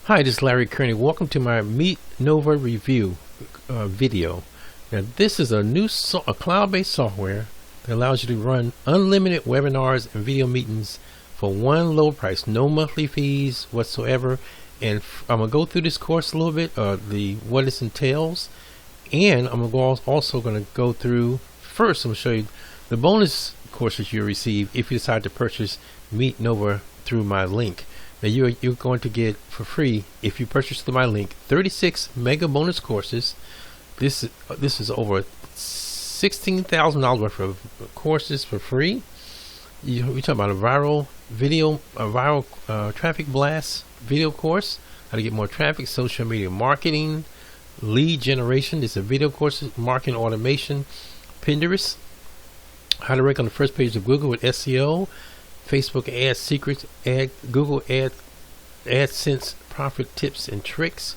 Hi, this is Larry Kearney. Welcome to my MeetNova review video. Now, this is a new cloud-based software that allows you to run unlimited webinars and video meetings for one low price, no monthly fees whatsoever. And I'm gonna go through this course a little bit, what it entails, and I'm also gonna go through. First, I'm gonna show you the bonus courses you receive if you decide to purchase MeetNova through my link. Now you're going to get for free, if you purchase through my link, 36 mega bonus courses. This is over $16,000 worth of courses for free. We're talking about a viral traffic blast video course, how to get more traffic, social media marketing, lead generation. This is a video course, marketing automation, Pinterest, how to rank on the first page of Google with SEO, Facebook ad secrets, Google AdSense profit tips and tricks,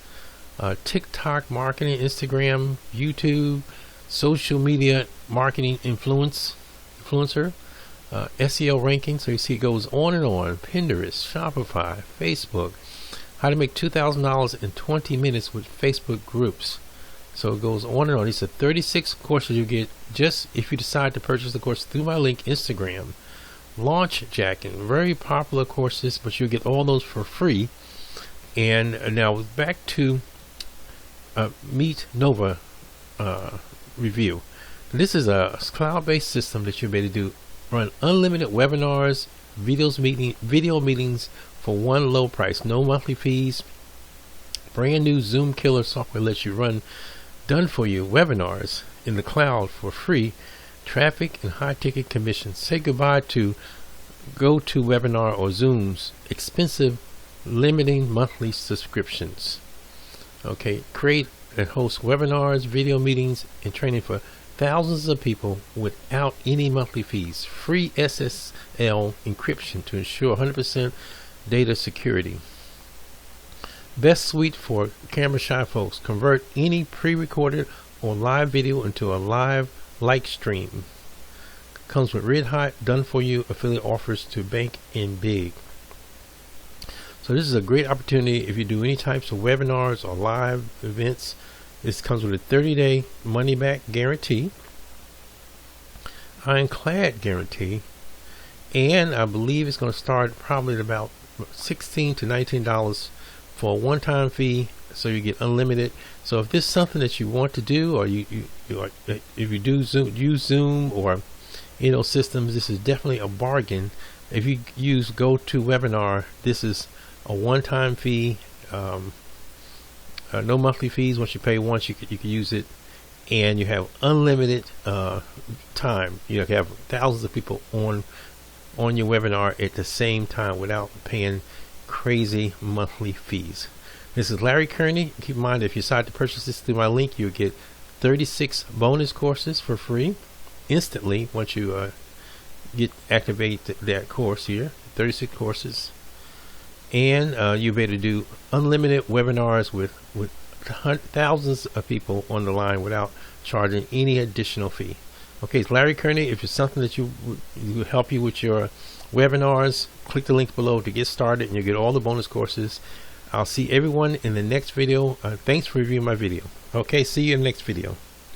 TikTok marketing, Instagram, YouTube, social media marketing influencer, SEO ranking. So you see it goes on and on. Pinterest, Shopify, Facebook, how to make $2,000 in 20 minutes with Facebook groups. So it goes on and on. These are 36 courses you get just if you decide to purchase the course through my link. Instagram, launch jacking, very popular courses, but you'll get all those for free. And now back to MeetNova review. This is a cloud-based system that you'll be able to run unlimited webinars, video meetings for one low price, no monthly fees. Brand new Zoom killer software lets you run done for you webinars in the cloud for free. Traffic and high ticket commissions. Say goodbye to GoToWebinar or Zoom's expensive limiting monthly subscriptions. Okay, create and host webinars, video meetings, and training for thousands of people without any monthly fees. Free SSL encryption to ensure 100% data security. Best suite for camera shy folks. Convert any pre-recorded or live video into a live like stream. Comes with red hot done for you affiliate offers to bank and big. So this is a great opportunity if you do any types of webinars or live events. This comes with a 30-day money back guarantee, ironclad guarantee, and I believe it's going to start probably at about $16 to $19 for a one-time fee, so you get unlimited. So if this is something that you want to do, or if you do use Zoom or systems, this is definitely a bargain. If you use GoToWebinar, this is a one-time fee, no monthly fees. Once you pay once, you can use it, and you have unlimited time. You can have thousands of people on your webinar at the same time without paying crazy monthly fees. This is Larry Kearney. Keep in mind, if you decide to purchase this through my link, you'll get 36 bonus courses for free instantly once you activate that course here. 36 courses, and you'll be able to do unlimited webinars with thousands of people on the line without charging any additional fee. Okay, it's Larry Kearney. If it's something that you help you with your webinars, click the link below to get started, and you'll get all the bonus courses. I'll see everyone in the next video. Thanks for reviewing my video. Okay, see you in the next video.